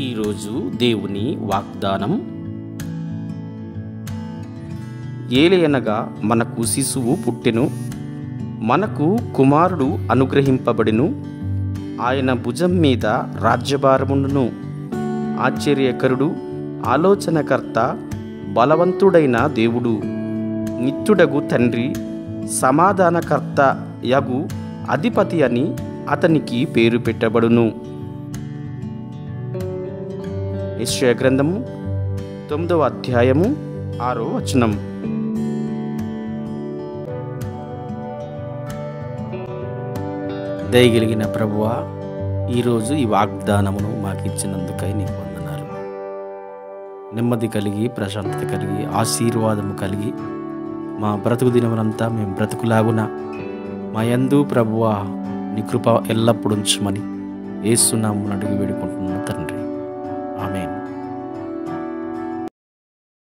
ఈరోజు దేవుని వాగ్దానం. ఏలయనగా మనకు శిశువు పుట్టెను, మనకు కుమారుడు అనుగ్రహింపబడెను. ఆయన భుజం మీద రాజ్యభారముండును. ఆశ్చర్యకరుడు, ఆలోచనకర్త, బలవంతుడైన దేవుడు, నిత్యుడగు తండ్రి, సమాధానకర్త యగు అధిపతి అని అతనికి పేరు పెట్టబడును. యెషయా గ్రంథము 9వ అధ్యాయము 6వ వచనం. దయగలిగిన ప్రభువా, ఈరోజు ఈ వాగ్దానమును మాకు ఇచ్చినందుకై నీకు వందనాలు. నెమ్మది కలిగి, ప్రశాంతత కలిగి, ఆశీర్వాదము కలిగి మా బ్రతుకు దినమునంతా మేము బ్రతుకులాగున మా యందు ప్రభువా నీ కృప ఎల్లప్పుడూ ఉంచమని యేసు నామమున అడిగి వేడుకుంటున్నాను తండ్రి.